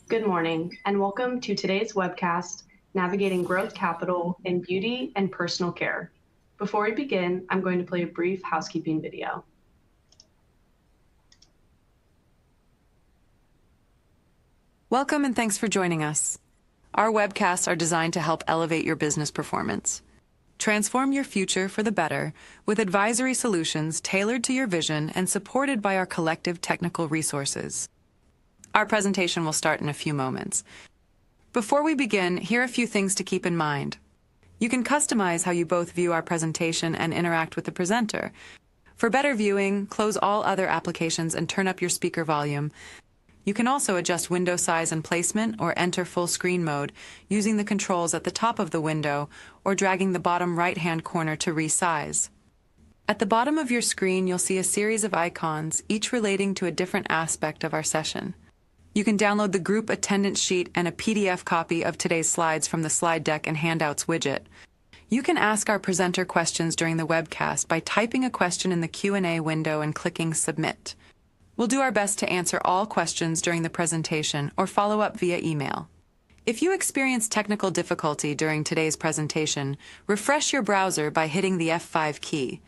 Good morning, and welcome to today's webcast, Navigating Growth Capital in Beauty and Personal Care. Before we begin, I'm going to play a brief housekeeping video. Welcome and thanks for joining us. Our webcasts are designed to help elevate your business performance. Transform your future for the better with advisory solutions tailored to your vision and supported by our collective technical resources. Our presentation will start in a few moments. Before we begin, here are a few things to keep in mind. You can customize how you both view our presentation and interact with the presenter. For better viewing, close all other applications and turn up your speaker volume. You can also adjust window size and placement or enter full screen mode using the controls at the top of the window or dragging the bottom right-hand corner to resize. At the bottom of your screen, you'll see a series of icons, each relating to a different aspect of our session. You can download the group attendance sheet and a PDF copy of today's slides from the slide deck and handouts widget. You can ask our presenter questions during the webcast by typing a question in the Q&A window and clicking Submit. We'll do our best to answer all questions during the presentation or follow up via email. If you experience technical difficulty during today's presentation, refresh your browser by hitting the F5 key.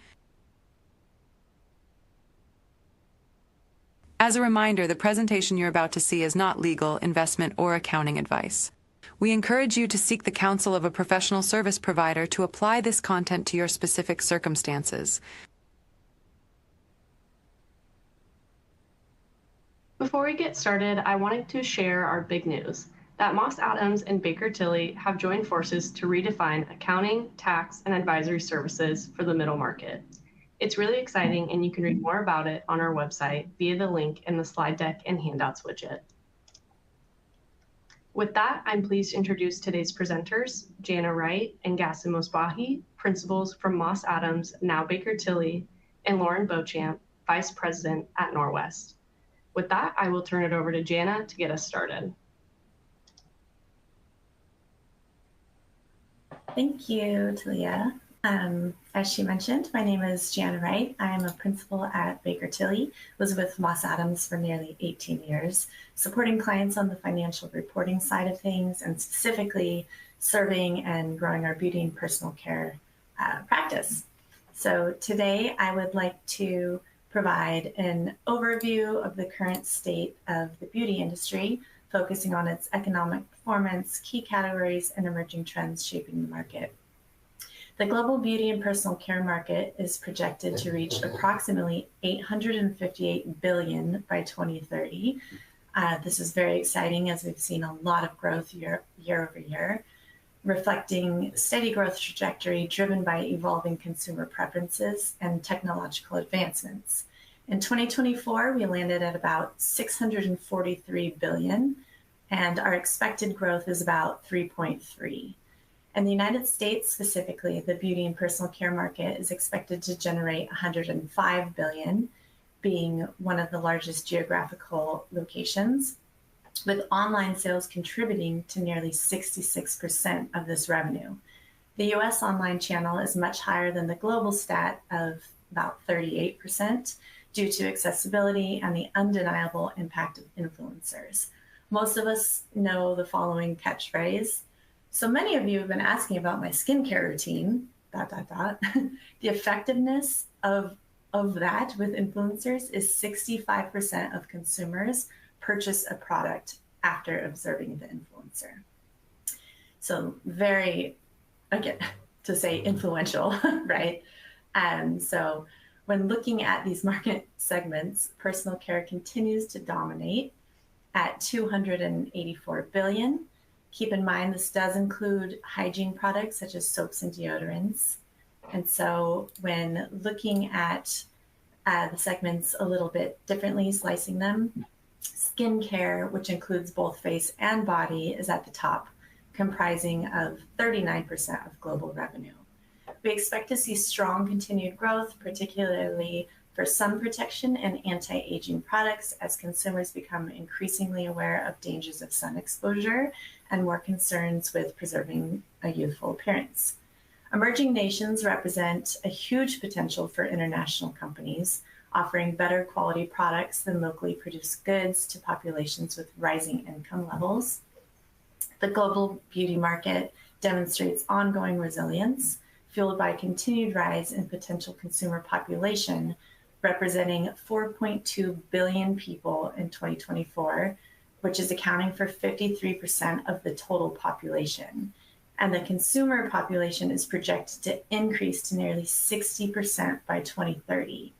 As a reminder, the presentation you're about to see is not legal, investment, or accounting advice. We encourage you to seek the counsel of a professional service provider to apply this content to your specific circumstances. Before we get started, I wanted to share our big news that Moss Adams and Baker Tilly have joined forces to redefine accounting, tax, and advisory services for the middle market. It's really exciting, and you can read more about it on our website via the link in the slide deck and handouts widget. With that, I'm pleased to introduce today's presenters, Jana Wright and Gassen Mosbahi, principals from Moss Adams, now Baker Tilly, and Lauren Beauchamp, vice president at Norwest. With that, I will turn it over to Jana to get us started. Thank you, Talia. As she mentioned, my name is Jana Wright. I am a principal at Baker Tilly, was with Moss Adams for nearly 18 years, supporting clients on the financial reporting side of things and specifically serving and growing our beauty and personal care practice. So today I would like to provide an overview of the current state of the beauty industry, focusing on its economic performance, key categories, and emerging trends shaping the market. The global beauty and personal care market is projected to reach approximately $858 billion by 2030. This is very exciting as we've seen a lot of growth year over year, reflecting steady growth trajectory driven by evolving consumer preferences and technological advancements. In 2024, we landed at about $643 billion, and our expected growth is about 3.3. In the United States specifically, the beauty and personal care market is expected to generate $105 billion, being one of the largest geographical locations, with online sales contributing to nearly 66% of this revenue. The US online channel is much higher than the global stat of about 38% due to accessibility and the undeniable impact of influencers. Most of us know the following catchphrase. So many of you have been asking about my skincare routine, ... The effectiveness of that with influencers is 65% of consumers purchase a product after observing the influencer. So very, again, to say influential, right? So when looking at these market segments, personal care continues to dominate at $284 billion. Keep in mind, this does include hygiene products such as soaps and deodorants. And so when looking at the segments a little bit differently, slicing them, skincare, which includes both face and body, is at the top, comprising of 39% of global revenue. We expect to see strong continued growth, particularly for sun protection and anti-aging products as consumers become increasingly aware of dangers of sun exposure and more concerns with preserving a youthful appearance. Emerging nations represent a huge potential for international companies. offering better quality products than locally produced goods to populations with rising income levels. The global beauty market demonstrates ongoing resilience, fueled by continued rise in potential consumer population, representing 4.2 billion people in 2024, which is accounting for 53% of the total population. And the consumer population is projected to increase to nearly 60% by 2030.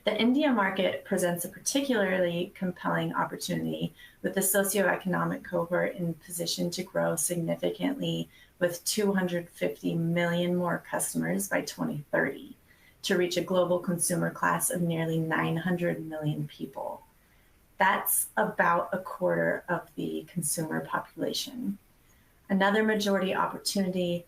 The India market presents a particularly compelling opportunity, with the socioeconomic cohort in position to grow significantly with 250 million more customers by 2030 to reach a global consumer class of nearly 900 million people. That's about a quarter of the consumer population. Another major opportunity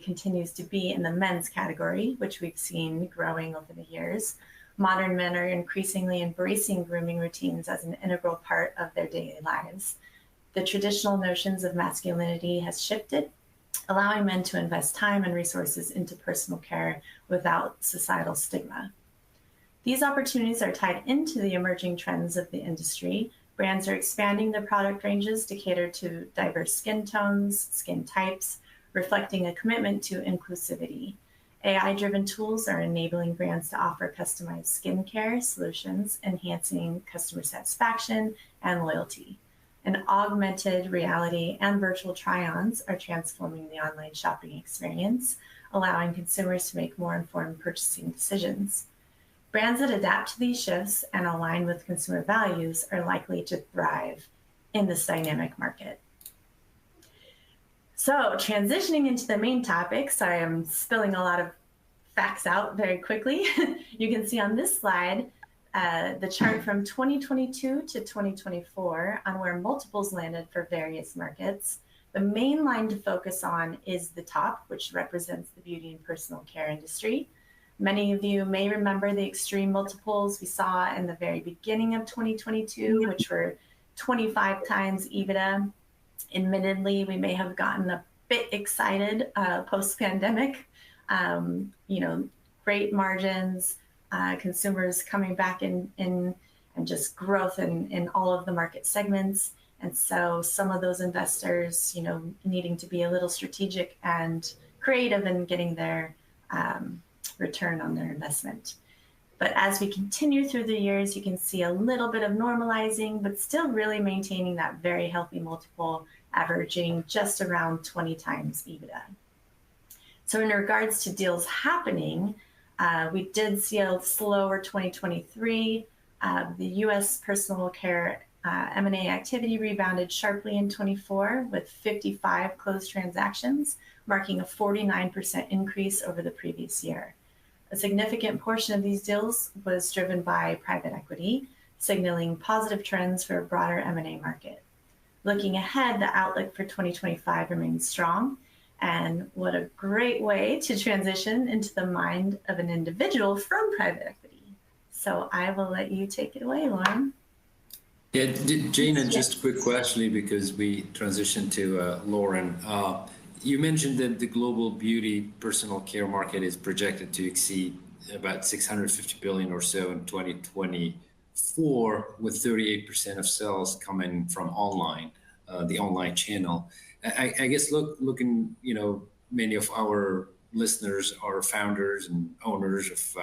continues to be in the men's category, which we've seen growing over the years. Modern men are increasingly embracing grooming routines as an integral part of their daily lives. The traditional notions of masculinity has shifted, allowing men to invest time and resources into personal care without societal stigma. These opportunities are tied into the emerging trends of the industry. Brands are expanding their product ranges to cater to diverse skin tones, skin types, reflecting a commitment to inclusivity. AI-driven tools are enabling brands to offer customized skincare solutions, enhancing customer satisfaction and loyalty. And augmented reality and virtual try-ons are transforming the online shopping experience, allowing consumers to make more informed purchasing decisions. Brands that adapt to these shifts and align with consumer values are likely to thrive in this dynamic market. So transitioning into the main topic, sorry, I'm spilling a lot of facts out very quickly. You can see on this slide the chart from 2022 to 2024 on where multiples landed for various markets. The main line to focus on is the top, which represents the beauty and personal care industry. Many of you may remember the extreme multiples we saw in the very beginning of 2022, which were 25 times EBITDA. Admittedly, we may have gotten a bit excited post-pandemic. Great margins, consumers coming back in and just growth in all of the market segments. And so some of those investors, needing to be a little strategic and creative in getting their return on their investment. But as we continue through the years, you can see a little bit of normalizing, but still really maintaining that very healthy multiple, averaging just around 20 times EBITDA. So in regards to deals happening, we did see a slower 2023. The U.S. personal care M&A activity rebounded sharply in 24 with 55 closed transactions, marking a 49% increase over the previous year. A significant portion of these deals was driven by private equity, signaling positive trends for a broader M&A market. Looking ahead, the outlook for 2025 remains strong. And what a great way to transition into the mind of an individual from private equity. So I will let you take it away, Lauren. Yeah, Jana, just a quick question because we transitioned to Lauren. You mentioned that the global beauty personal care market is projected to exceed about 650 billion or so in 2024, with 38% of sales coming from online, the online channel. I guess looking, many of our listeners are founders and owners of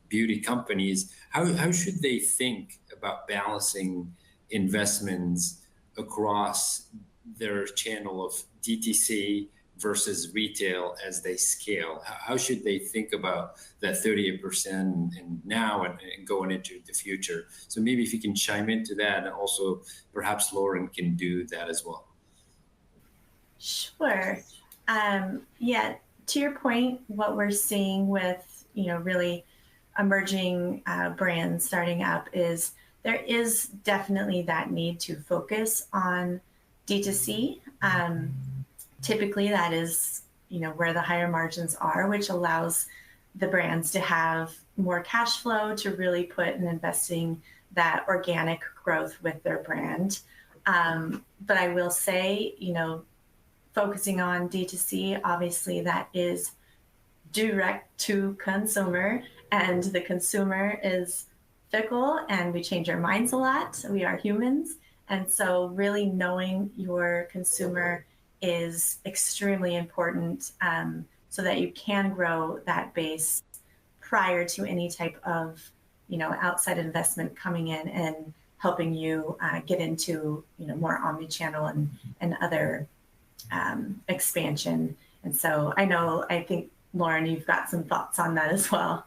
beauty companies. How should they think about balancing investments across their channel of DTC versus retail as they scale? How should they think about that 38% and now and going into the future? So maybe if you can chime into that, and also perhaps Lauren can do that as well. Sure. Yeah, to your point, what we're seeing with, really emerging brands starting up is there is definitely that need to focus on D2C. Typically, that is, where the higher margins are, which allows the brands to have more cash flow to really put in investing that organic growth with their brand. But I will say, focusing on D2C, obviously that is direct to consumer, and the consumer is fickle and we change our minds a lot. We are humans. And so really knowing your consumer is extremely important, so that you can grow that base prior to any type of, outside investment coming in and helping you get into, more omni-channel and other expansion. And so I think, Lauren, you've got some thoughts on that as well.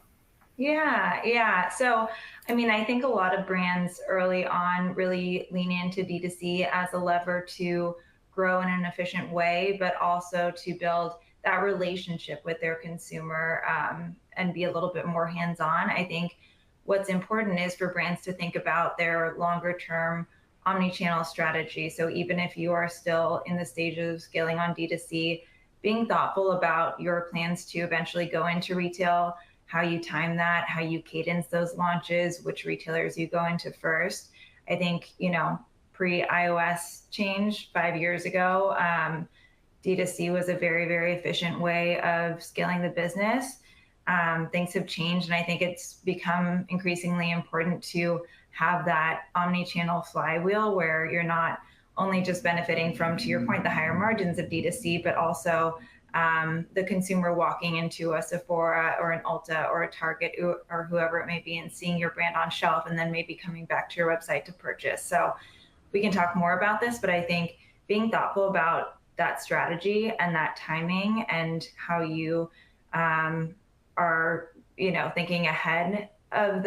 Yeah. So, I think a lot of brands early on really lean into D2C as a lever to grow in an efficient way, but also to build that relationship with their consumer, and be a little bit more hands-on. I think what's important is for brands to think about their longer term omni-channel strategy. So even if you are still in the stages of scaling on D2C, being thoughtful about your plans to eventually go into retail, how you time that, how you cadence those launches, which retailers you go into first. I think, pre-iOS change 5 years ago, D2C was a very, very efficient way of scaling the business. Things have changed, and I think it's become increasingly important to have that omni-channel flywheel where you're not only just benefiting from, to your point, the higher margins of D2C, but also the consumer walking into a Sephora or an Ulta or a Target or whoever it may be and seeing your brand on shelf and then maybe coming back to your website to purchase. So we can talk more about this, but I think being thoughtful about that strategy and that timing and how you are, thinking ahead of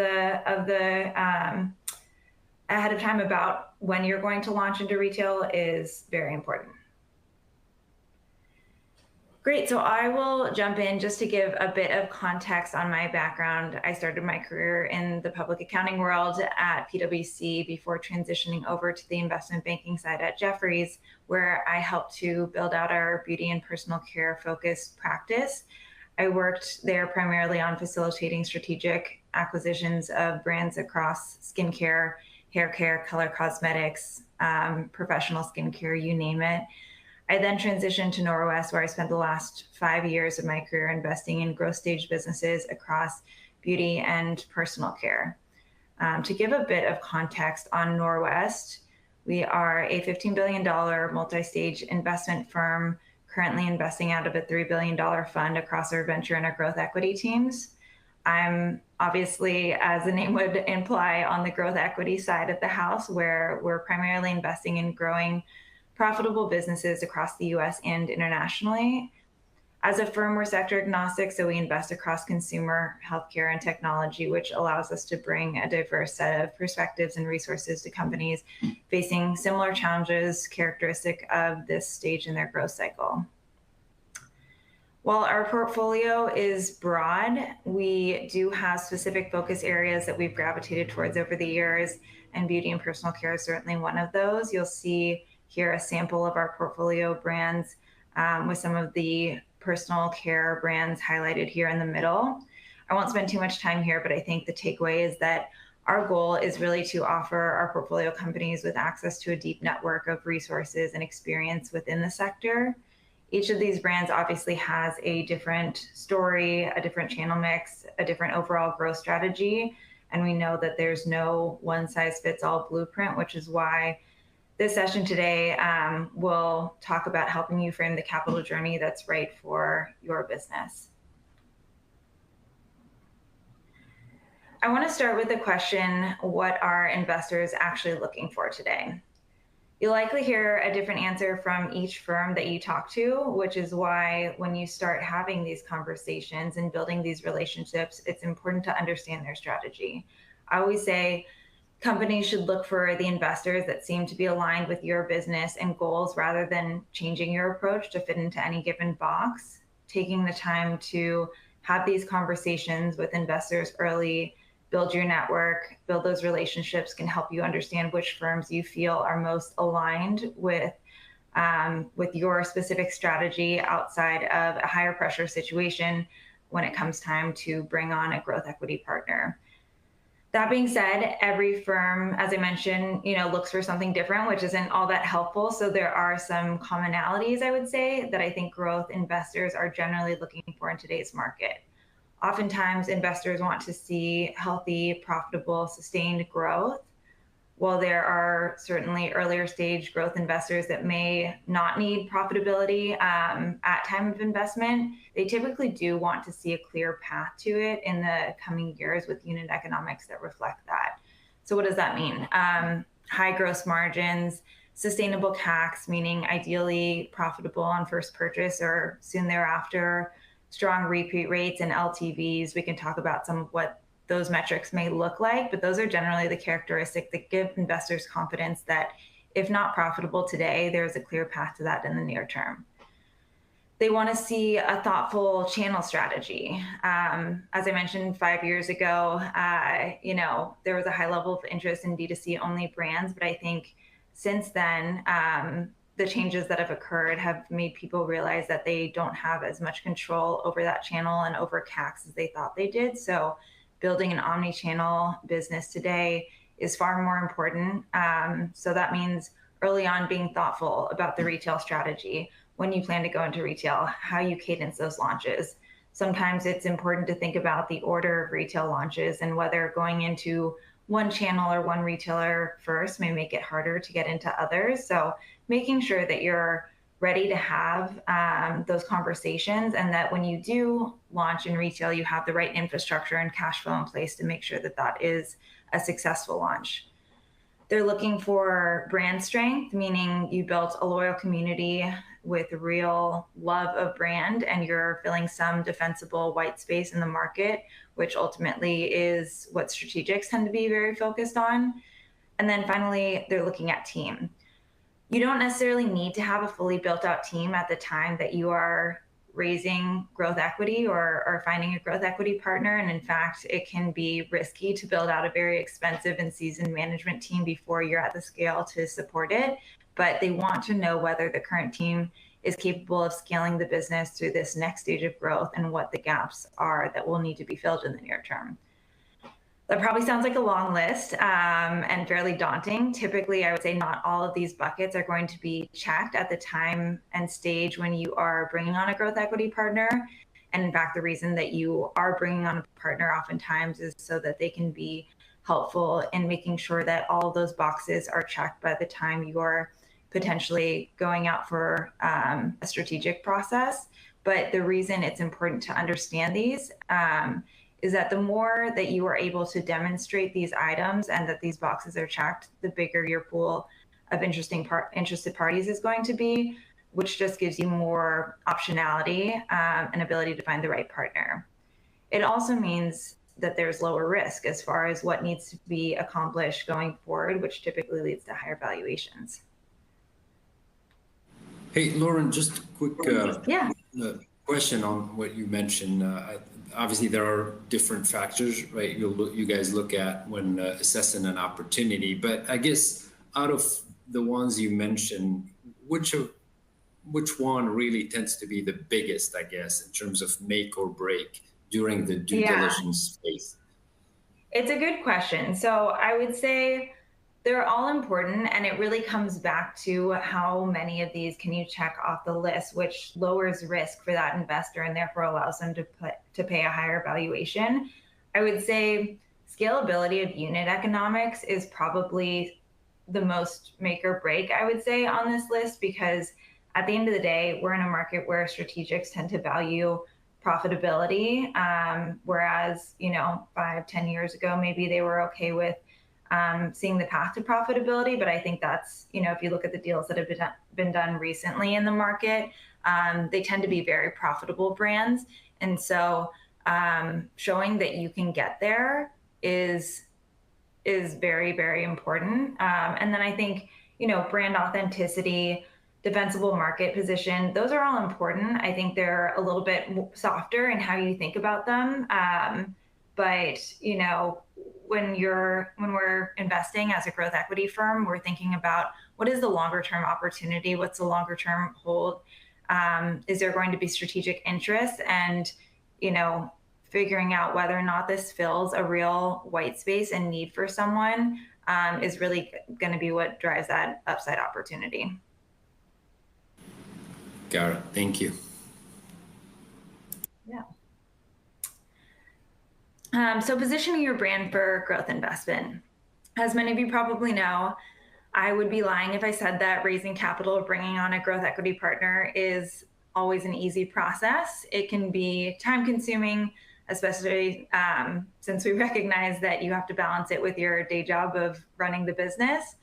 time about when you're going to launch into retail is very important. Great, so I will jump in just to give a bit of context on my background. I started my career in the public accounting world at PwC before transitioning over to the investment banking side at Jefferies, where I helped to build out our beauty and personal care focused practice. I worked there primarily on facilitating strategic acquisitions of brands across skincare, hair care, color cosmetics, professional skincare, you name it. I then transitioned to Norwest, where I spent the last 5 years of my career investing in growth stage businesses across beauty and personal care. To give a bit of context on Norwest, we are a $15 billion multi-stage investment firm currently investing out of a $3 billion fund across our venture and our growth equity teams. I'm obviously, as the name would imply, on the growth equity side of the house, where we're primarily investing in growing profitable businesses across the US and internationally. As a firm, we're sector agnostic, so we invest across consumer, healthcare, and technology, which allows us to bring a diverse set of perspectives and resources to companies facing similar challenges characteristic of this stage in their growth cycle. While our portfolio is broad, we do have specific focus areas that we've gravitated towards over the years, and beauty and personal care is certainly one of those. You'll see here a sample of our portfolio brands, with some of the personal care brands highlighted here in the middle. I won't spend too much time here, but I think the takeaway is that our goal is really to offer our portfolio companies with access to a deep network of resources and experience within the sector. Each of these brands obviously has a different story, a different channel mix, a different overall growth strategy. And we know that there's no one size fits all blueprint, which is why this session today will talk about helping you frame the capital journey that's right for your business. I want to start with the question, what are investors actually looking for today? You'll likely hear a different answer from each firm that you talk to, which is why when you start having these conversations and building these relationships, it's important to understand their strategy. I always say companies should look for the investors that seem to be aligned with your business and goals rather than changing your approach to fit into any given box. Taking the time to have these conversations with investors early, build your network, build those relationships can help you understand which firms you feel are most aligned with your specific strategy outside of a higher pressure situation when it comes time to bring on a growth equity partner. That being said, every firm, as I mentioned, looks for something different, which isn't all that helpful. So there are some commonalities, I would say, that I think growth investors are generally looking for in today's market. Oftentimes, investors want to see healthy, profitable, sustained growth. While there are certainly earlier stage growth investors that may not need profitability at time of investment, they typically do want to see a clear path to it in the coming years with unit economics that reflect that. So what does that mean? High gross margins, sustainable CACs, meaning ideally profitable on first purchase or soon thereafter, strong repeat rates and LTVs. We can talk about some of what those metrics may look like, but those are generally the characteristics that give investors confidence that if not profitable today, there's a clear path to that in the near term. They want to see a thoughtful channel strategy. As I mentioned 5 years ago, there was a high level of interest in D2C only brands, but I think since then, the changes that have occurred have made people realize that they don't have as much control over that channel and over CACs as they thought they did. So building an omni-channel business today is far more important. So that means early on being thoughtful about the retail strategy, when you plan to go into retail, how you cadence those launches. Sometimes it's important to think about the order of retail launches and whether going into one channel or one retailer first may make it harder to get into others. So making sure that you're ready to have those conversations, and that when you do launch in retail, you have the right infrastructure and cash flow in place to make sure that that is a successful launch. They're looking for brand strength, meaning you built a loyal community with real love of brand and you're filling some defensible white space in the market, which ultimately is what strategics tend to be very focused on. And then finally, they're looking at team. You don't necessarily need to have a fully built out team at the time that you are raising growth equity or finding a growth equity partner. And in fact, it can be risky to build out a very expensive and seasoned management team before you're at the scale to support it. But they want to know whether the current team is capable of scaling the business through this next stage of growth and what the gaps are that will need to be filled in the near term. That probably sounds like a long list and fairly daunting. Typically, I would say not all of these buckets are going to be checked at the time and stage when you are bringing on a growth equity partner. And in fact, the reason that you are bringing on a partner oftentimes is so that they can be helpful in making sure that all of those boxes are checked by the time you're potentially going out for a strategic process. But the reason it's important to understand these is that the more that you are able to demonstrate these items and that these boxes are checked, the bigger your pool of interested parties is going to be, which just gives you more optionality and ability to find the right partner. It also means that there's lower risk as far as what needs to be accomplished going forward, which typically leads to higher valuations. Hey, Lauren, just a quick question on what you mentioned. Obviously, there are different factors, right? You guys look at when assessing an opportunity, but I guess out of the ones you mentioned, which one really tends to be the biggest, I guess, in terms of make or break during the due diligence phase? It's a good question. So I would say they're all important, and it really comes back to how many of these can you check off the list, which lowers risk for that investor and therefore allows them to pay a higher valuation. I would say scalability of unit economics is probably the most make or break, I would say, on this list, because at the end of the day, we're in a market where strategics tend to value profitability, whereas 5-10 years ago, maybe they were okay with seeing the path to profitability. But I think that's, if you look at the deals that have been done recently in the market, they tend to be very profitable brands. And so showing that you can get there is very, very important. And then I think, brand authenticity, defensible market position, those are all important. I think they're a little bit softer in how you think about them. But, when we're investing as a growth equity firm, we're thinking about what is the longer term opportunity? What's the longer term hold? Is there going to be strategic interest? And, figuring out whether or not this fills a real white space and need for someone is really going to be what drives that upside opportunity. Got it. Thank you. Yeah. So positioning your brand for growth investment. As many of you probably know, I would be lying if I said that raising capital or bringing on a growth equity partner is always an easy process. It can be time consuming, especially since we recognize that you have to balance it with your day job of running the business.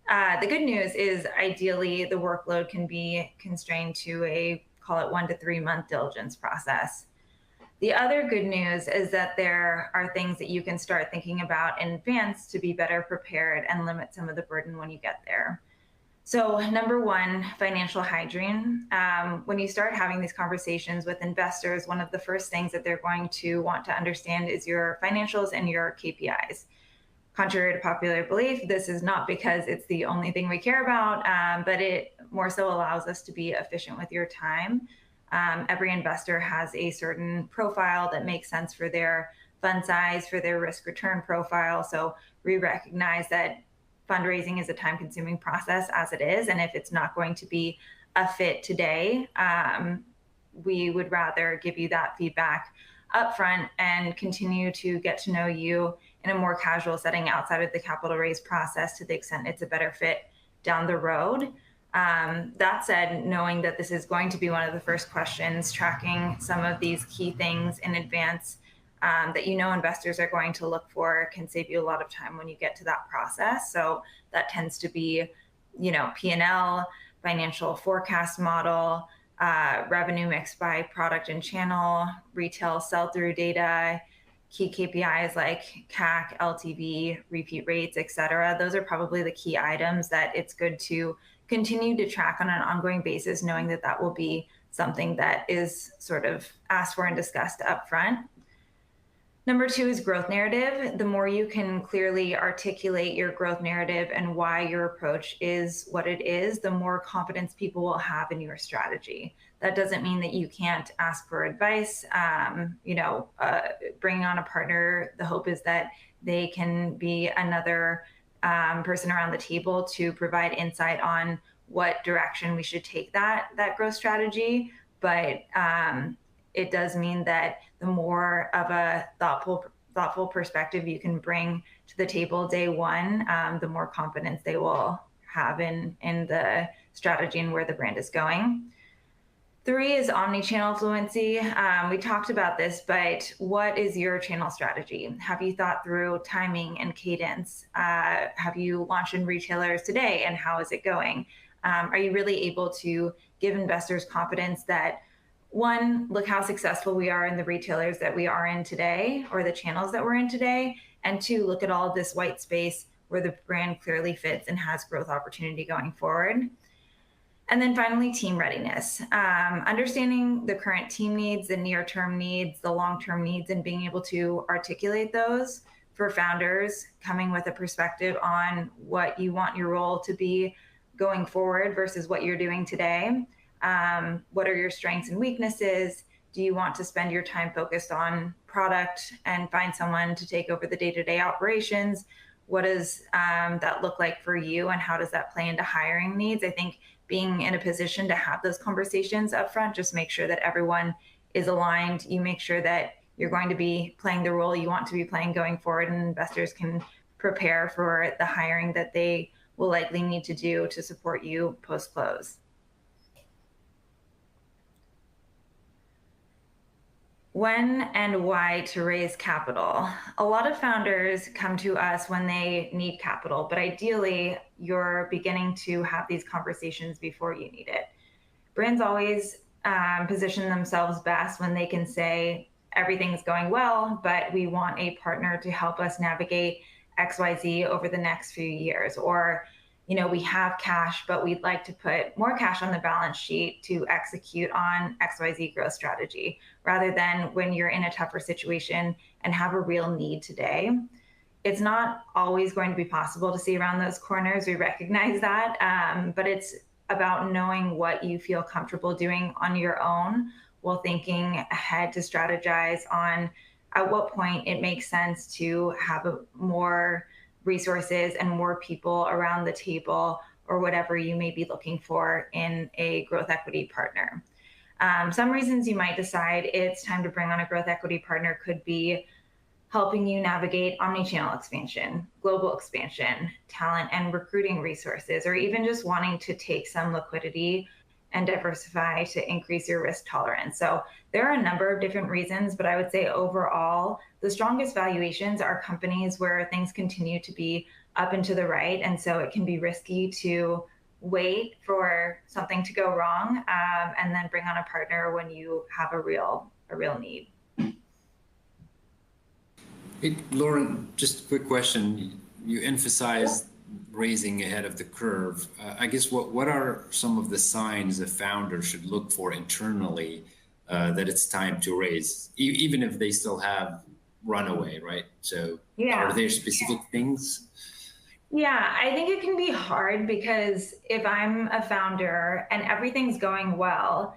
The good news is ideally the workload can be constrained to a, call it 1 to 3 month diligence process. The other good news is that there are things that you can start thinking about in advance to be better prepared and limit some of the burden when you get there. So number one, financial hygiene. When you start having these conversations with investors, one of the first things that they're going to want to understand is your financials and your KPIs. Contrary to popular belief, this is not because it's the only thing we care about, but it more so allows us to be efficient with your time. Every investor has a certain profile that makes sense for their fund size, for their risk return profile. So we recognize that fundraising is a time consuming process as it is. And if it's not going to be a fit today, we would rather give you that feedback upfront and continue to get to know you in a more casual setting outside of the capital raise process to the extent it's a better fit down the road. That said, knowing that this is going to be one of the first questions, tracking some of these key things in advance that you know investors are going to look for can save you a lot of time when you get to that process. So that tends to be, P&L, financial forecast model, revenue mix by product and channel, retail sell-through data, key KPIs like CAC, LTV, repeat rates, et cetera. Those are probably the key items that it's good to continue to track on an ongoing basis, knowing that that will be something that is sort of asked for and discussed up front. Number two is growth narrative. The more you can clearly articulate your growth narrative and why your approach is what it is, the more confidence people will have in your strategy. That doesn't mean that you can't ask for advice. Bringing on a partner, the hope is that they can be another person around the table to provide insight on what direction we should take that growth strategy. But it does mean that the more of a thoughtful perspective you can bring to the table day one, the more confidence they will have in the strategy and where the brand is going. 3 is omni-channel fluency. We talked about this, but what is your channel strategy? Have you thought through timing and cadence? Have you launched in retailers today, and how is it going? Are you really able to give investors confidence that, one, look how successful we are in the retailers that we are in today, or the channels that we're in today, and 2, look at all of this white space where the brand clearly fits and has growth opportunity going forward. And then finally, team readiness. Understanding the current team needs, the near-term needs, the long-term needs, and being able to articulate those for founders, coming with a perspective on what you want your role to be going forward versus what you're doing today. What are your strengths and weaknesses? Do you want to spend your time focused on product and find someone to take over the day-to-day operations? What does that look like for you, and how does that play into hiring needs? I think being in a position to have those conversations up front, just make sure that everyone is aligned. You make sure that you're going to be playing the role you want to be playing going forward, and investors can prepare for the hiring that they will likely need to do to support you post-close. When and why to raise capital. A lot of founders come to us when they need capital, but ideally you're beginning to have these conversations before you need it. Brands always position themselves best when they can say everything's going well, but we want a partner to help us navigate XYZ over the next few years. Or, we have cash, but we'd like to put more cash on the balance sheet to execute on XYZ growth strategy, rather than when you're in a tougher situation and have a real need today. It's not always going to be possible to see around those corners. We recognize that, but it's about knowing what you feel comfortable doing on your own while thinking ahead to strategize on at what point it makes sense to have more resources and more people around the table, or whatever you may be looking for in a growth equity partner. Some reasons you might decide it's time to bring on a growth equity partner could be helping you navigate omni-channel expansion, global expansion, talent and recruiting resources, or even just wanting to take some liquidity and diversify to increase your risk tolerance. So there are a number of different reasons, but I would say overall, the strongest valuations are companies where things continue to be up and to the right. And so it can be risky to wait for something to go wrong, and then bring on a partner when you have a real need. Hey, Lauren, just a quick question. You emphasized raising ahead of the curve. I guess what are some of the signs a founder should look for internally that it's time to raise, even if they still have runaway, right? So are there specific things? Yeah, I think it can be hard because if I'm a founder and everything's going well,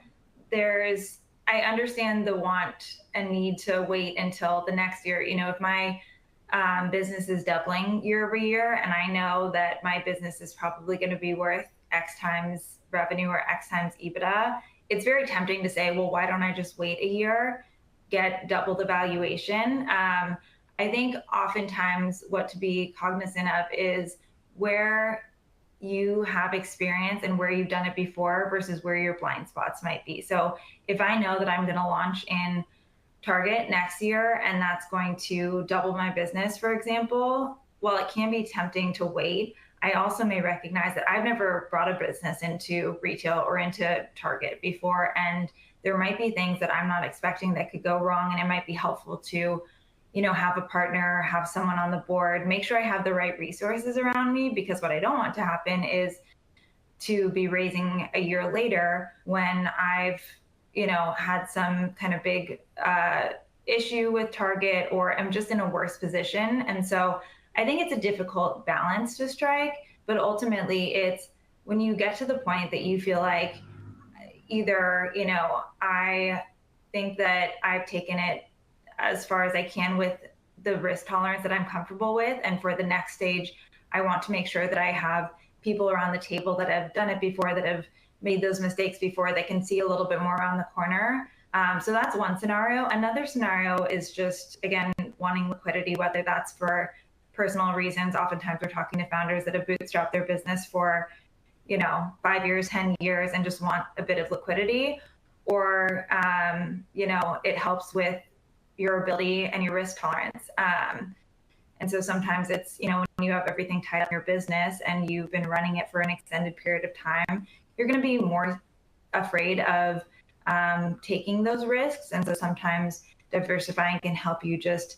I understand the want and need to wait until the next year. You know, if my business is doubling year over year, and I know that my business is probably going to be worth X times revenue or X times EBITDA, it's very tempting to say, well, why don't I just wait a year, get double the valuation? I think oftentimes what to be cognizant of is where you have experience and where you've done it before versus where your blind spots might be. So if I know that I'm going to launch in Target next year and that's going to double my business, for example, while it can be tempting to wait, I also may recognize that I've never brought a business into retail or into Target before, and there might be things that I'm not expecting that could go wrong, and it might be helpful to have a partner, have someone on the board, make sure I have the right resources around me, because what I don't want to happen is to be raising a year later when I've, had some kind of big issue with Target, or I'm just in a worse position. And so I think it's a difficult balance to strike, but ultimately it's when you get to the point that you feel like either, I think that I've taken it as far as I can with the risk tolerance that I'm comfortable with. And for the next stage, I want to make sure that I have people around the table that have done it before, that have made those mistakes before, that can see a little bit more around the corner. So that's one scenario. Another scenario is just, again, wanting liquidity, whether that's for personal reasons. Oftentimes we're talking to founders that have bootstrapped their business for, 5 years, 10 years, and just want a bit of liquidity. Or, it helps with your ability and your risk tolerance. And so sometimes it's, when you have everything tied up in your business and you've been running it for an extended period of time, you're going to be more afraid of taking those risks. And so sometimes diversifying can help you just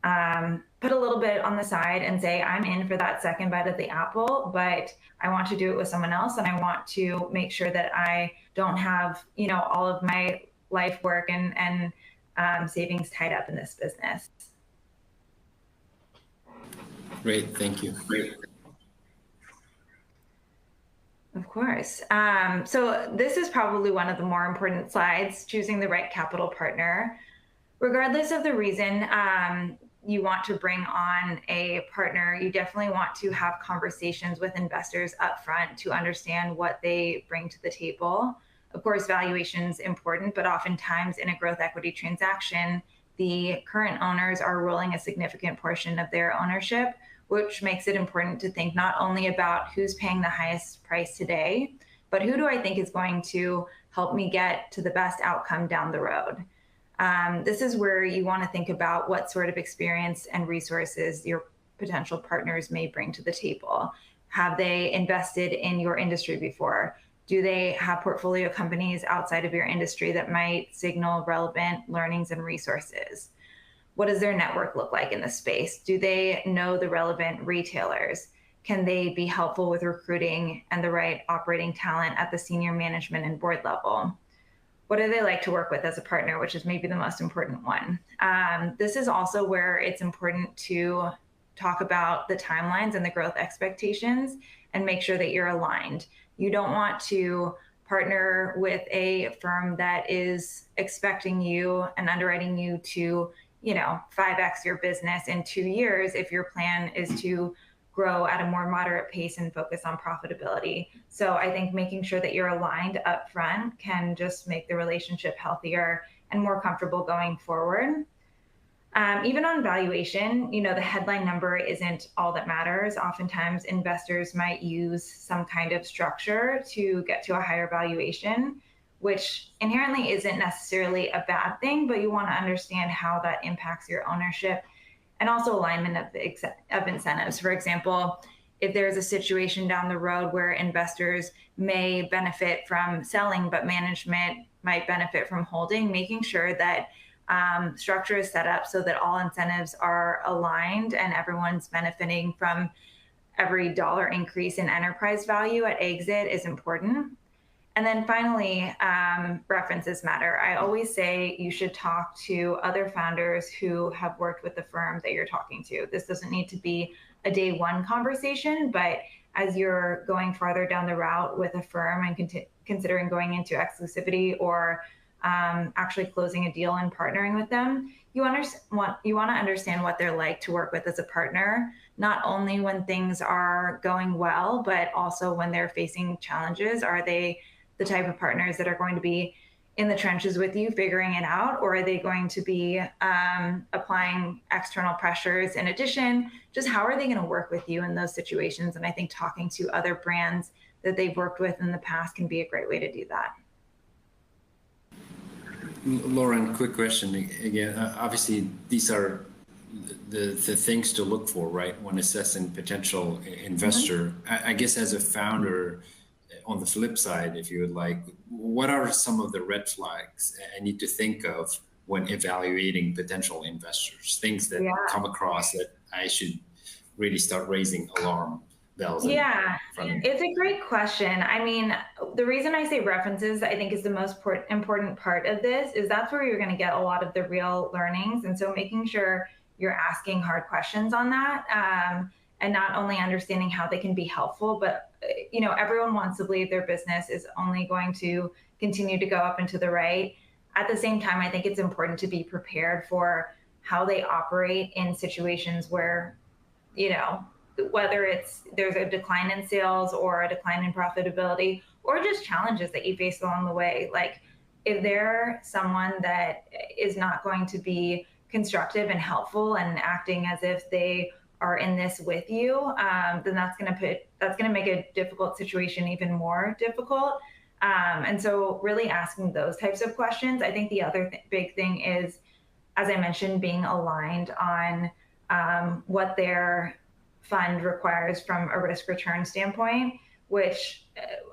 put a little bit on the side and say, I'm in for that second bite of the apple, but I want to do it with someone else. And I want to make sure that I don't have, all of my life work and savings tied up in this business. Great, thank you. Great. Of course. So this is probably one of the more important slides, choosing the right capital partner. Regardless of the reason you want to bring on a partner, you definitely want to have conversations with investors up front to understand what they bring to the table. Of course, valuation is important, but oftentimes in a growth equity transaction, the current owners are rolling a significant portion of their ownership, which makes it important to think not only about who's paying the highest price today, but who do I think is going to help me get to the best outcome down the road. This is where you want to think about what sort of experience and resources your potential partners may bring to the table. Have they invested in your industry before? Do they have portfolio companies outside of your industry that might signal relevant learnings and resources? What does their network look like in the space? Do they know the relevant retailers? Can they be helpful with recruiting and the right operating talent at the senior management and board level? What do they like to work with as a partner, which is maybe the most important one? This is also where it's important to talk about the timelines and the growth expectations and make sure that you're aligned. You don't want to partner with a firm that is expecting you and underwriting you to, 5x your business in 2 years if your plan is to grow at a more moderate pace and focus on profitability. So I think making sure that you're aligned up front can just make the relationship healthier and more comfortable going forward. Even on valuation, the headline number isn't all that matters. Oftentimes, investors might use some kind of structure to get to a higher valuation, which inherently isn't necessarily a bad thing, but you want to understand how that impacts your ownership and also alignment of incentives. For example, if there's a situation down the road where investors may benefit from selling, but management might benefit from holding, making sure that structure is set up so that all incentives are aligned and everyone's benefiting from every dollar increase in enterprise value at exit is important. And then finally, references matter. I always say you should talk to other founders who have worked with the firm that you're talking to. This doesn't need to be a day one conversation, but as you're going farther down the route with a firm and considering going into exclusivity or actually closing a deal and partnering with them, you want to understand what they're like to work with as a partner, not only when things are going well, but also when they're facing challenges. Are they the type of partners that are going to be in the trenches with you, figuring it out, or are they going to be applying external pressures in addition? Just how are they going to work with you in those situations? And I think talking to other brands that they've worked with in the past can be a great way to do that. Lauren, quick question again. Obviously, these are the things to look for, right, when assessing potential investor. I guess as a founder, on the flip side, if you would like, what are some of the red flags I need to think of when evaluating potential investors? Things that come across that I should really start raising alarm bells. Yeah, it's a great question. I mean, the reason I say references, I think, is the most important part of this, is that's where you're going to get a lot of the real learnings. And so making sure you're asking hard questions on that, and not only understanding how they can be helpful, but everyone wants to believe their business is only going to continue to go up and to the right. At the same time, I think it's important to be prepared for how they operate in situations where, whether there's a decline in sales or a decline in profitability or just challenges that you face along the way. Like, if they're someone that is not going to be constructive and helpful and acting as if they are in this with you, then that's going to make a difficult situation even more difficult. And so really asking those types of questions. I think the other big thing is, as I mentioned, being aligned on what their fund requires from a risk return standpoint, which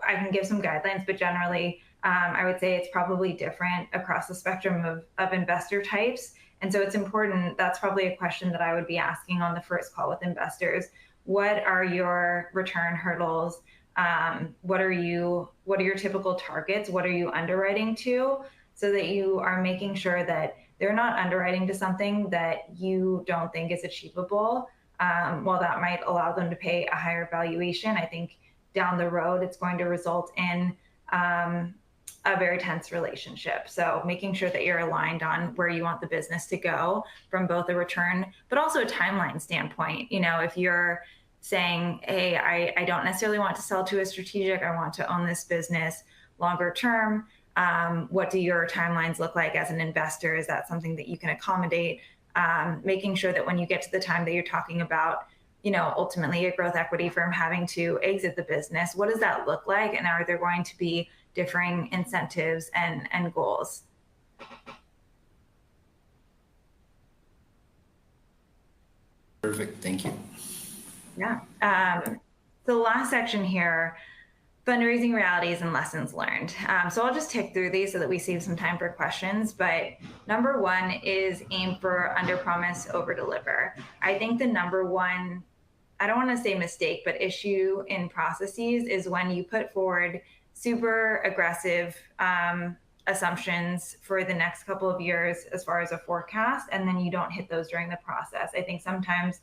I can give some guidelines, but generally I would say it's probably different across the spectrum of investor types. And so it's important, that's probably a question that I would be asking on the first call with investors. What are your return hurdles? What are your typical targets? What are you underwriting to? So that you are making sure that they're not underwriting to something that you don't think is achievable. While that might allow them to pay a higher valuation, I think down the road, it's going to result in a very tense relationship. So making sure that you're aligned on where you want the business to go from both a return, but also a timeline standpoint. If you're saying, hey, I don't necessarily want to sell to a strategic, I want to own this business longer term. What do your timelines look like as an investor? Is that something that you can accommodate? Making sure that when you get to the time that you're talking about, ultimately a growth equity firm having to exit the business, what does that look like? And are there going to be differing incentives and goals? Perfect, thank you. Yeah. The last section here, fundraising realities and lessons learned. So I'll just tick through these so that we save some time for questions. But number one is aim for under promise, over deliver. I think the number one, I don't want to say mistake, but issue in processes is when you put forward super aggressive assumptions for the next couple of years as far as a forecast, and then you don't hit those during the process. I think sometimes,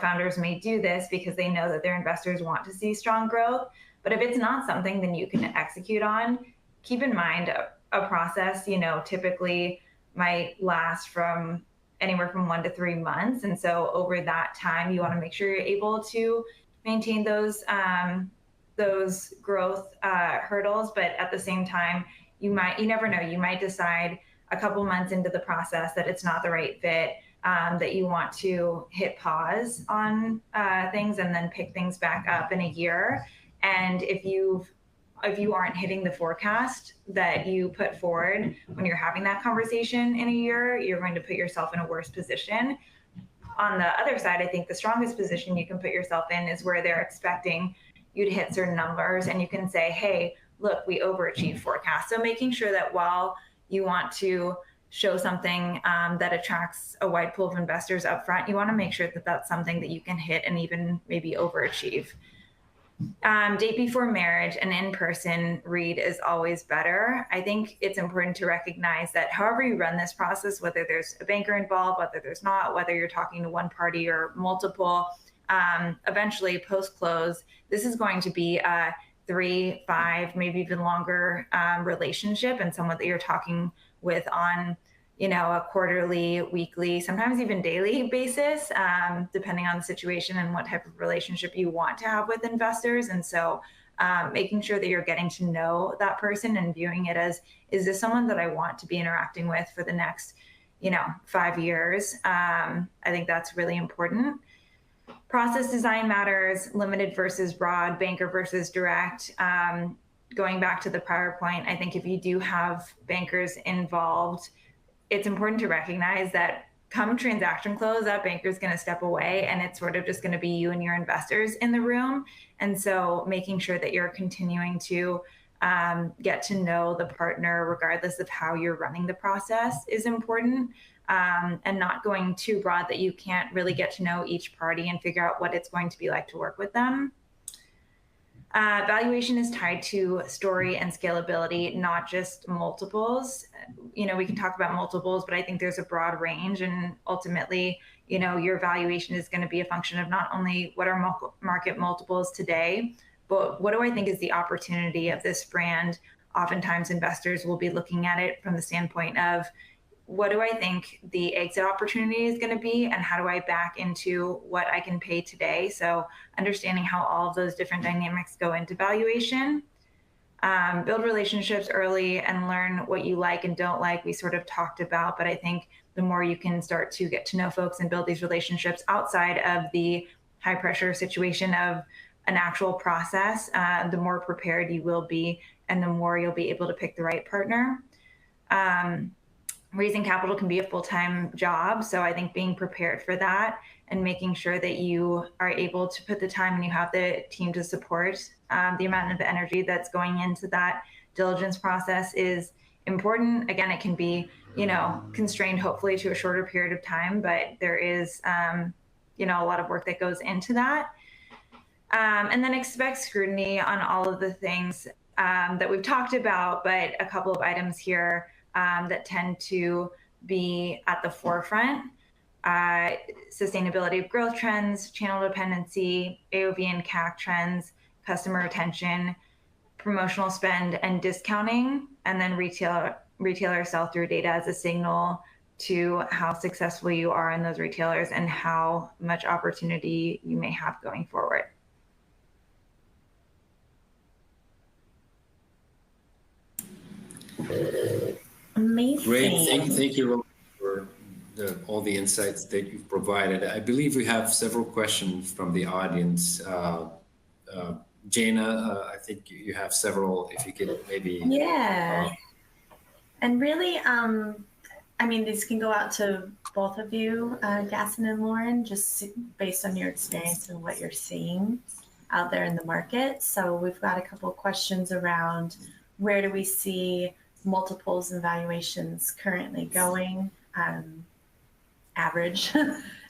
founders may do this because they know that their investors want to see strong growth, But if it's not something then you can execute on, keep in mind a process, typically might last from anywhere from 1 to 3 months. And so over that time, you want to make sure you're able to maintain those growth hurdles. But at the same time, you never know, you might decide a couple months into the process that it's not the right fit, that you want to hit pause on things and then pick things back up in a year. And if you aren't hitting the forecast that you put forward when you're having that conversation in a year, you're going to put yourself in a worse position. On the other side, I think the strongest position you can put yourself in is where they're expecting you to hit certain numbers, and you can say, hey, look, we overachieved forecast. So making sure that while you want to show something that attracts a wide pool of investors up front, you want to make sure that that's something that you can hit and even maybe overachieve. Date before marriage and in-person read is always better. I think it's important to recognize that however you run this process, whether there's a banker involved, whether there's not, whether you're talking to one party or multiple, eventually post-close, this is going to be a 3, 5, maybe even longer relationship, and someone that you're talking with on a quarterly, weekly, sometimes even daily basis, depending on the situation and what type of relationship you want to have with investors. And so making sure that you're getting to know that person and viewing it as, is this someone that I want to be interacting with for the next, 5 years? I think that's really important. Process design matters, limited versus broad, banker versus direct. Going back to the prior point, I think if you do have bankers involved, it's important to recognize that come transaction close, that banker is going to step away, and it's sort of just going to be you and your investors in the room. And so making sure that you're continuing to get to know the partner regardless of how you're running the process is important, and not going too broad that you can't really get to know each party and figure out what it's going to be like to work with them. Valuation is tied to story and scalability, not just multiples. We can talk about multiples, but I think there's a broad range, and ultimately, your valuation is going to be a function of not only what are market multiples today, but what do I think is the opportunity of this brand. Oftentimes investors will be looking at it from the standpoint of, what do I think the exit opportunity is going to be, and how do I back into what I can pay today? So understanding how all of those different dynamics go into valuation. Build relationships early and learn what you like and don't like, we sort of talked about, but I think the more you can start to get to know folks and build these relationships outside of the high pressure situation of an actual process, the more prepared you will be and the more you'll be able to pick the right partner. Raising capital can be a full-time job. So I think being prepared for that and making sure that you are able to put the time and you have the team to support the amount of energy that's going into that diligence process is important. Again, it can be, constrained hopefully to a shorter period of time, but there is, a lot of work that goes into that. And then expect scrutiny on all of the things that we've talked about, but a couple of items here that tend to be at the forefront. Sustainability of growth trends, channel dependency, AOV and CAC trends, customer retention, promotional spend and discounting, and then retailer sell-through data as a signal to how successful you are in those retailers and how much opportunity you may have going forward. Amazing. Great. Thank you for all the insights that you've provided. I believe we have several questions from the audience. Jana, I think you have several, if you could maybe... Yeah. And really, these can go out to both of you, Gassen and Lauren, just based on your experience and what you're seeing out there in the market. So we've got a couple of questions around where do we see multiples and valuations currently going, average,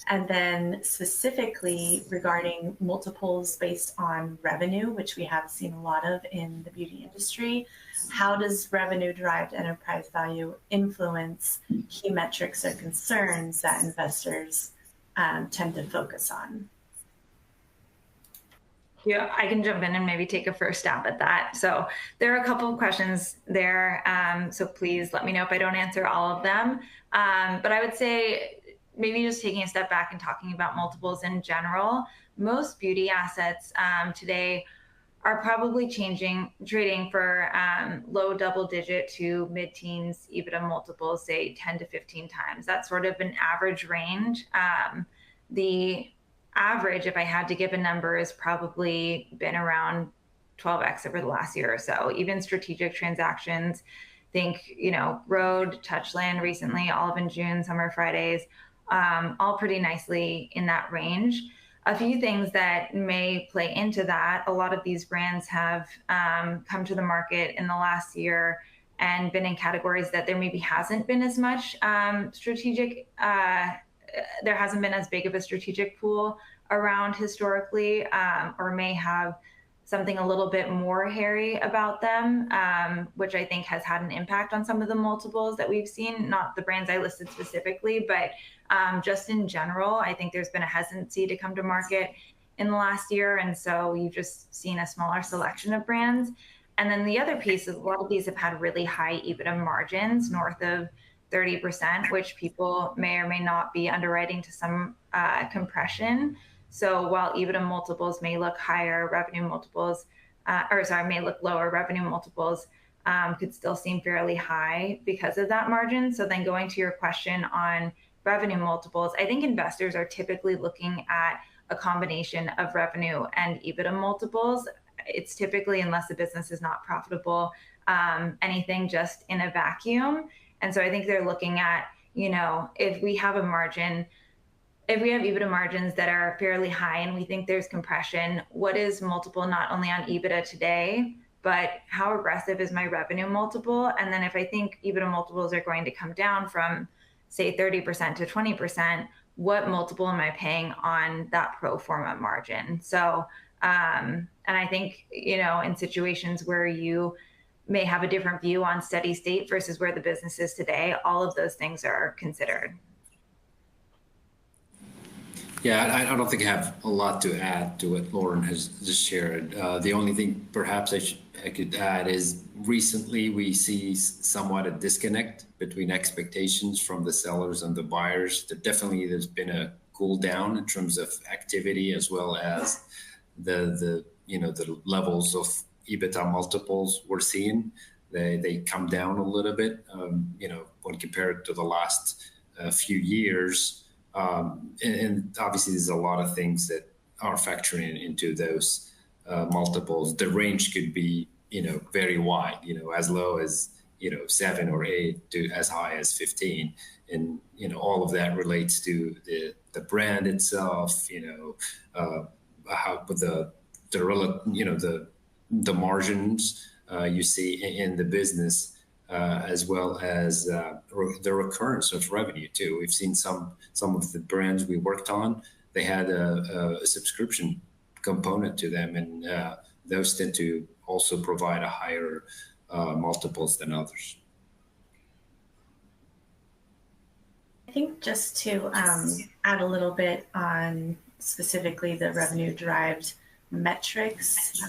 and then specifically regarding multiples based on revenue, which we have seen a lot of in the beauty industry. How does revenue-derived enterprise value influence key metrics or concerns that investors tend to focus on? Yeah, I can jump in and maybe take a first stab at that. So there are a couple of questions there. So please let me know if I don't answer all of them. But I would say maybe just taking a step back and talking about multiples in general. Most beauty assets today are probably trading for low double digit to mid-teens EBITDA multiples, say 10 to 15 times. That's sort of an average range. The average, if I had to give a number, has probably been around 12x over the last year or so. Even strategic transactions, think, Road, Touchland recently, Olive and June, Summer Fridays, all pretty nicely in that range. A few things that may play into that: a lot of these brands have come to the market in the last year and been in categories that there maybe hasn't been as much there hasn't been as big of a strategic pool around historically, or may have something a little bit more hairy about them, which I think has had an impact on some of the multiples that we've seen. Not the brands I listed specifically, but just in general, I think there's been a hesitancy to come to market in the last year. And so you've just seen a smaller selection of brands. And then the other piece is a lot of these have had really high EBITDA margins, north of 30%, which people may or may not be underwriting to some compression. So while EBITDA multiples may look higher, revenue multiples, may look lower, revenue multiples could still seem fairly high because of that margin. So then going to your question on revenue multiples, I think investors are typically looking at a combination of revenue and EBITDA multiples. It's typically, unless the business is not profitable, anything just in a vacuum. And so I think they're looking at, if we have EBITDA margins that are fairly high and we think there's compression, what is multiple not only on EBITDA today, but how aggressive is my revenue multiple? And then if I think EBITDA multiples are going to come down from, say, 30% to 20%, what multiple am I paying on that pro forma margin? So, and I think, in situations where you may have a different view on steady state versus where the business is today, all of those things are considered. Yeah, I don't think I have a lot to add to what Lauren has just shared. The only thing perhaps I could add is recently we see somewhat a disconnect between expectations from the sellers and the buyers. There's been a cool down in terms of activity, as well as the levels of EBITDA multiples we're seeing. They come down a little bit, when compared to the last few years. And obviously there's a lot of things that are factoring into those multiples. The range could be, very wide, as low as, 7 or 8 to as high as 15. And, all of that relates to the brand itself, how the margins you see in the business, as well as the recurrence of revenue too. We've seen some of the brands we worked on, they had a subscription component to them, and those tend to also provide a higher multiples than others. I think just to add a little bit on specifically the revenue-derived metrics,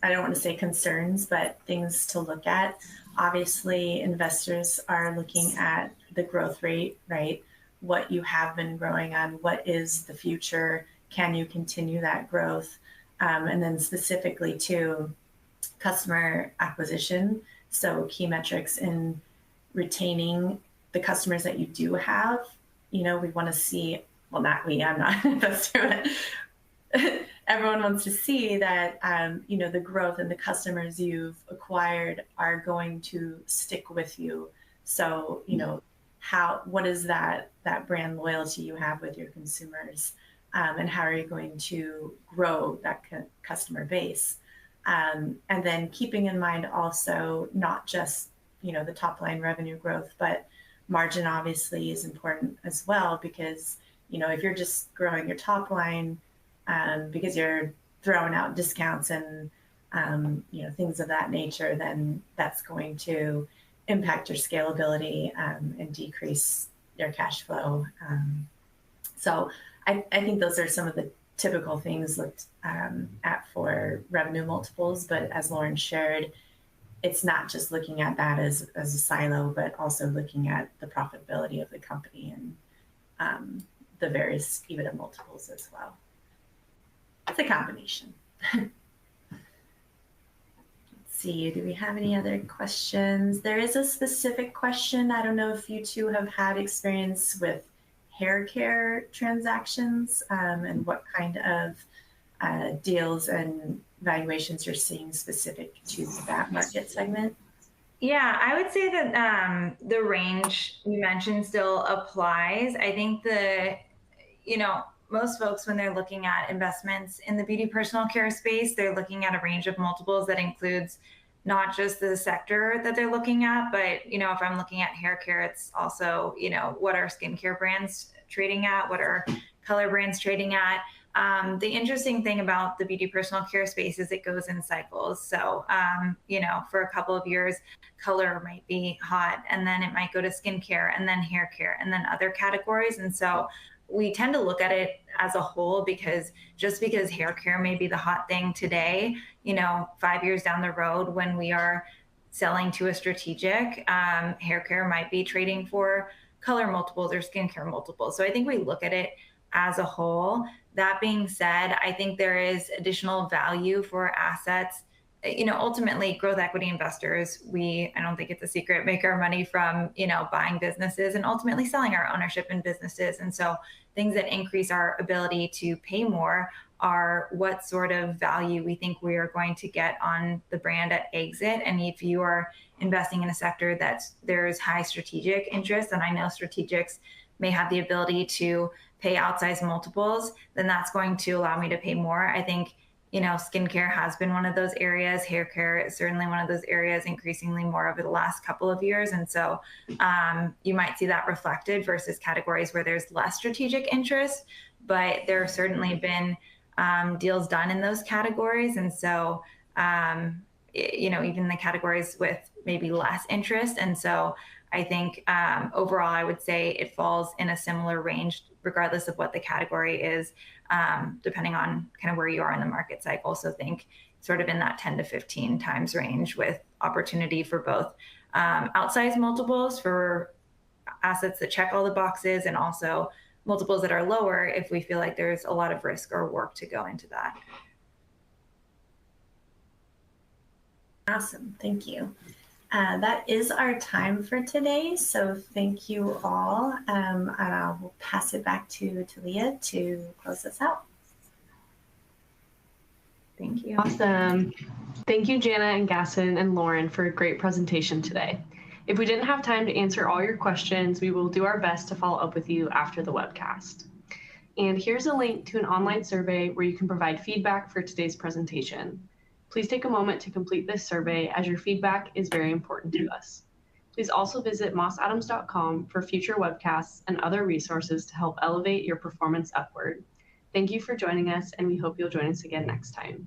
I don't want to say concerns, but things to look at. Obviously, investors are looking at the growth rate, right? What you have been growing on, what is the future? Can you continue that growth? And then specifically to customer acquisition. So key metrics in retaining the customers that you do have. We want to see, well, not we, I'm not an investor, but everyone wants to see that, the growth and the customers you've acquired are going to stick with you. So, what is that brand loyalty you have with your consumers, and how are you going to grow that customer base? And then keeping in mind also not just, the top line revenue growth, but margin obviously is important as well, because, if you're just growing your top line, because you're throwing out discounts and things of that nature, then that's going to impact your scalability and decrease your cash flow. So I think those are some of the typical things looked at for revenue multiples. But as Lauren shared, it's not just looking at that as a silo, but also looking at the profitability of the company and the various EBITDA multiples as well. It's a combination. Let's see, do we have any other questions? There is a specific question. I don't know if you two have had experience with hair care transactions and what kind of deals and valuations you're seeing specific to that market segment. Yeah, I would say that the range you mentioned still applies. I think most folks, when they're looking at investments in the beauty personal care space, they're looking at a range of multiples that includes not just the sector that they're looking at, but, if I'm looking at hair care, it's also, what are skincare brands trading at? What are color brands trading at? The interesting thing about the beauty personal care space is it goes in cycles. So, for a couple of years, color might be hot, and then it might go to skincare, and then hair care, and then other categories. And so we tend to look at it as a whole, because just because hair care may be the hot thing today, 5 years down the road when we are selling to a strategic, hair care might be trading for color multiples or skincare multiples. So I think we look at it as a whole. That being said, I think there is additional value for assets. Ultimately, growth equity investors, I don't think it's a secret, make our money from, buying businesses and ultimately selling our ownership in businesses. And so things that increase our ability to pay more are what sort of value we think we are going to get on the brand at exit. And if you are investing in a sector that there's high strategic interest, and I know strategics may have the ability to pay outsized multiples, then that's going to allow me to pay more. I think, skincare has been one of those areas. Hair care is certainly one of those areas, increasingly more over the last couple of years. And so you might see that reflected versus categories where there's less strategic interest, but there have certainly been deals done in those categories. And so, even the categories with maybe less interest. And so I think overall, I would say it falls in a similar range, regardless of what the category is, depending on kind of where you are in the market cycle. So think sort of in that 10 to 15 times range, with opportunity for both outsized multiples for assets that check all the boxes, and also multiples that are lower if we feel like there's a lot of risk or work to go into that. Awesome, thank you. That is our time for today. So thank you all. And I will pass it back to Talia to close us out. Thank you. Awesome. Thank you, Jana and Gassen and Lauren, for a great presentation today. If we didn't have time to answer all your questions, we will do our best to follow up with you after the webcast. And here's a link to an online survey where you can provide feedback for today's presentation. Please take a moment to complete this survey, as your feedback is very important to us. Please also visit mossadams.com for future webcasts and other resources to help elevate your performance upward. Thank you for joining us, and we hope you'll join us again next time.